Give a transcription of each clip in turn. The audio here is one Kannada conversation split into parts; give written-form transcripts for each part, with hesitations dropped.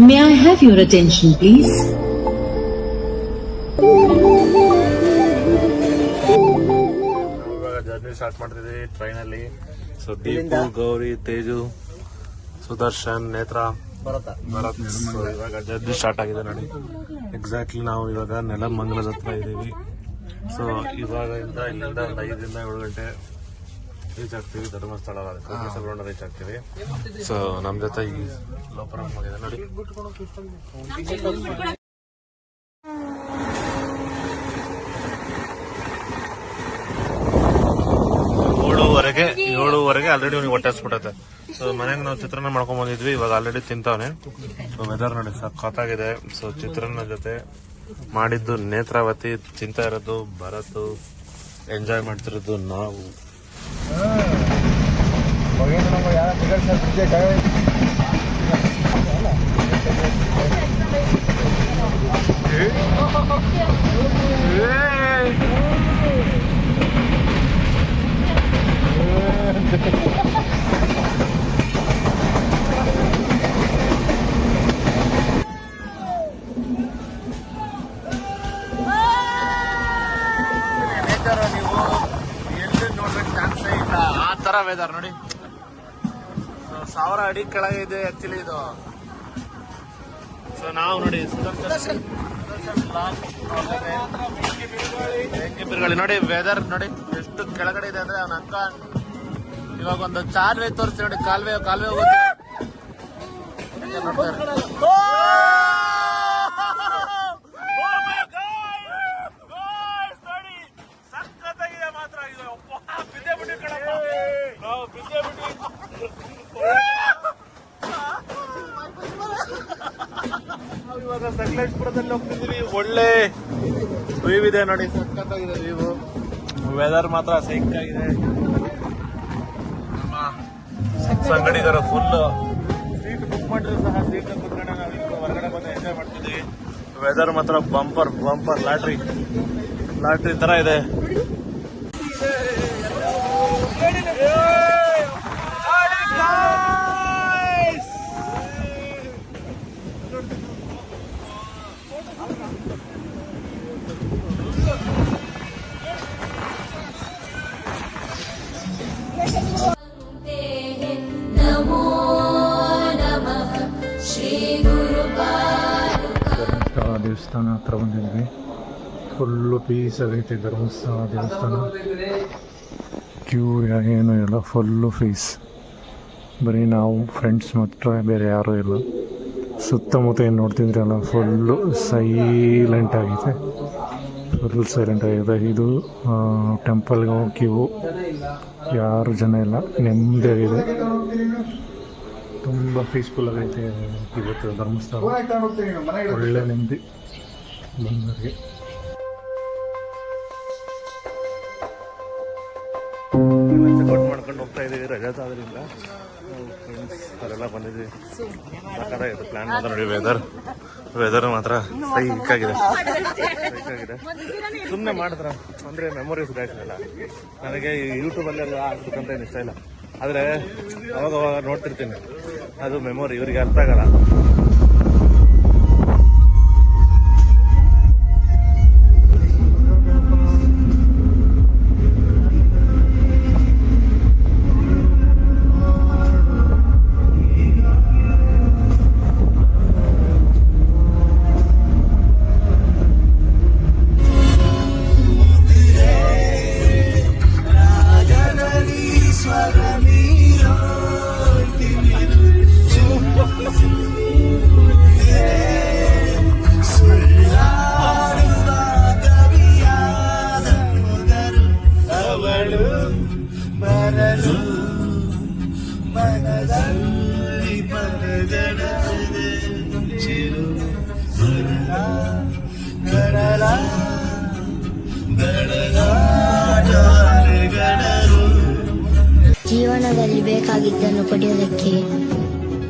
May I have your attention, please? ಇವಾಗ ಜರ್ನಿ ಸ್ಟಾರ್ಟ್ ಮಾಡ್ತಿದ್ದೀವಿ ಟ್ರೈನಲ್ಲಿ. ಸೊ ದೀಪು, ಗೌರಿ, ತೇಜು, ಸುದರ್ಶನ್, ನೇತ್ರ, ಭರತ್. ಸೊ ಇವಾಗ ಜರ್ನಿ ಸ್ಟಾರ್ಟ್ ಆಗಿದೆ ನೋಡಿ. ಎಕ್ಸಾಕ್ಟ್ಲಿ ನಾವು ಇವಾಗ ನೆಲಮಂಗಲದ ಹತ್ರ ಇದ್ದೀವಿ. ಸೊ ಇಲ್ಲಿಂದ ಒಂದು 5 ರಿಂದ 7 ಗಂಟೆ ರೀಚ್ ಆಗ್ತೀವಿ. ಧರ್ಮಸ್ಥಳ ರೀಚ್ ಆಗ್ತೀವಿ. ಸೊ ನಮ್ಮ ಜೊತೆ ಈ ಲೋಪರ ಇದೆ ನೋಡಿ. 7:15 ಆಲ್ರೆಡಿ ಅವ್ನಿಗೆ ಹೊಟ್ಟೆ ಹಸ್ಬಿಟ್ಟೈತೆ. ಸೊ ಮನೆಗೆ ನಾವು ಚಿತ್ರಾನ್ನ ಮಾಡ್ಕೊಂಡ್ ಬಂದಿದ್ವಿ. ಇವಾಗ ಆಲ್ರೆಡಿ ತಿಂತಾವನೆ. ಸೊ ವೆದರ್ ನೋಡಿ ಸಖತ್ತಾಗಿದೆ. ಸೊ ಚಿತ್ರಾನ್ನ ಜೊತೆ ಮಾಡಿದ್ದು ನೇತ್ರಾವತಿ, ತಿಂತಾ ಇರೋದು ಭರತ್, ಎಂಜಾಯ್ ಮಾಡ್ತಿರೋದು ನಾವು. ನೀವು ಎಲ್ಲಿ ನೋಡ್ಬೇಕು ಚಾನ್ಸೇ ಇಲ್ಲ, ಆ ತರ ವೆದರ್ ನೋಡಿ. 1000 ಅಡಿ ಕೆಳಗೆ ಇದೆ ಆಕ್ಚುಲಿ ಇದು. ಸೊ ನಾವು ನೋಡಿ ಬೆಂಕಿ ನೋಡಿ ವೆದರ್ ನೋಡಿ ಎಷ್ಟು ಕೆಳಗಡೆ ಇದೆ ಅಂದ್ರೆ ಅವನ ಅಕ್ಕ. ಇವಾಗ ಒಂದು ಕಾಲುವೆ ತೋರಿಸ್ತೀವಿ ನೋಡಿ. ಕಾಲುವೆ ಹೋಗುತ್ತೆ. ಸಖತ್ತಾಗಿದೆ ಮಾತ್ರ ಇದು. ಇವಾಗ ಸಕಲೇಶ್ಪುರದಲ್ಲಿ ಹೋಗ್ತಿದ್ದೀವಿ. ಒಳ್ಳೆ ವ್ಯೂ ಇದೆ ನೋಡಿ, ಸಖತ್ತಾಗಿದೆ ವ್ಯೂ. ವೆದರ್ ಮಾತ್ರ ಸೈಕ್ ಆಗಿದೆ. ನಮ್ಮ ಸಂಗಡಿಗರ ಫುಲ್ ಸೀಟ್ ಬುಕ್ ಮಾಡಿದ್ರು ಸಹ ಸೀಟ್ ಕುತ್ಕೊಂಡು ನಾವು ಹೊರಗಡೆ ಬಂದು ಎಂಜಾಯ್ ಮಾಡ್ತಿದ್ದೀವಿ. ವೆದರ್ ಮಾತ್ರ ಬಂಪರ್ ಲಾಟ್ರಿ ತರ ಇದೆ. ದೇವಸ್ಥಾನ ಹತ್ರ ಬಂದಿದ್ವಿ. ಫುಲ್ಲು ಪೀಸ್ ಆಗೈತೆ ಧರ್ಮಸ್ಥಳ ದೇವಸ್ಥಾನ. ಕ್ಯೂ ಏನೂ ಇಲ್ಲ, ಫುಲ್ಲು ಪೀಸ್. ಬರೀ ನಾವು ಫ್ರೆಂಡ್ಸ್ ಮಾತ್ರ, ಬೇರೆ ಯಾರೂ ಇಲ್ಲ. ಸುತ್ತಮುತ್ತ ಏನು ನೋಡ್ತಿದ್ರಲ್ಲ ಫುಲ್ಲು ಸೈಲೆಂಟ್ ಆಗೈತೆ. ಇದು ಟೆಂಪಲ್ಗೆ ಹೋಗಿ ಕ್ಯೂ, ಯಾರು ಜನ ಇಲ್ಲ, ನೆಮ್ಮದಿಯಾಗಿದೆ. ತುಂಬ ಪೀಸ್ಫುಲ್ ಆಗೈತೆ ಇವತ್ತು ಧರ್ಮಸ್ಥಳ. ಒಳ್ಳೆ ನೆಮ್ಮದಿ ಬಂದವರಿಗೆ. ಚೆಕ್ಔಟ್ ಮಾಡ್ಕೊಂಡು ಹೋಗ್ತಾ ಇದ್ದೀವಿ. ರಜಾ ಆದ್ರಿಂದ ಫ್ರೆಂಡ್ಸ್ ಅವರೆಲ್ಲ ಬಂದಿದ್ವಿ. ಸಾಕಾಗಿದೆ ಪ್ಲಾನ್ ಮಾತ್ರ ನೋಡಿ. ವೆದರ್ ಮಾತ್ರ ಸೈಕಾಗಿದೆ. ಸುಮ್ಮನೆ ಮಾಡಿದ್ರ ಅಂದ್ರೆ ಮೆಮೊರೀಸ್ ಗಾಯಿಸಲ್ಲ. ನನಗೆ ಯೂಟ್ಯೂಬಲ್ಲೆಲ್ಲ ಹಾಕ್ಬೇಕಂತ ಏನು ಇಷ್ಟ ಇಲ್ಲ. ಆದರೆ ಅವಾಗ ನೋಡ್ತಿರ್ತೀನಿ, ಅದು ಮೆಮೊರಿ. ಇವರಿಗೆ ಅರ್ಥ ಆಗಲ್ಲ. ಜೀವನದಲ್ಲಿ ಬೇಕಾಗಿದ್ದನ್ನು ಪಡೆಯೋದಕ್ಕೆ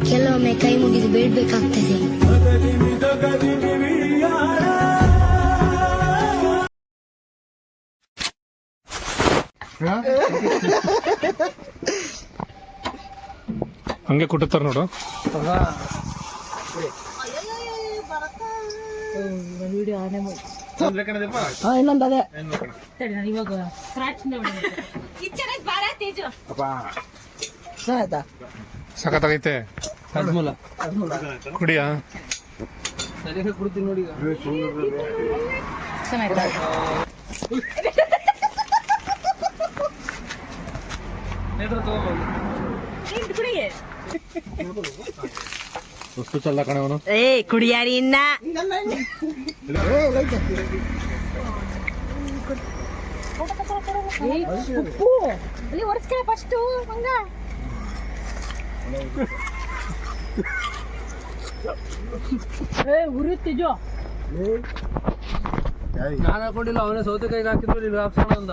ಕೆಲವೊಮ್ಮೆ ಕೈ ಮುಗಿದು ಬೇಡಬೇಕಾಗ್ತದೆ. ಹಂಗೆ ಕುಟ್ಟುತ್ತಾರೆ ನೋಡು. ಇನ್ನೊಂದು ಅದೇ ಆಯ್ತಾ ಸಖತ್ತಾಗೈತೆ ಕುಡಿಯಾ ಕುಡ್ತೀನಿ ನೋಡಿ ವಸ್ತು ಚಲ್ಲ ಕಣವನು ಏ ಕುಡಿಯಾರಿ ಇನ್ನ ಇಲ್ಲಿ ಒರೆಸ್ಕೊಳ್ಳ ಫಸ್ಟ್ ಹಂಗ ಉರಿಯುತ್ತಿಜೋ ನಾನು ಹಾಕೊಂಡಿಲ್ಲ ಅವನೇ ಸೌತೆಕಾಯಿಗೆ ಹಾಕಿದ್ರು ಇಲ್ಲಿ ಹಾಕ್ಸೋಣ ಅಂದ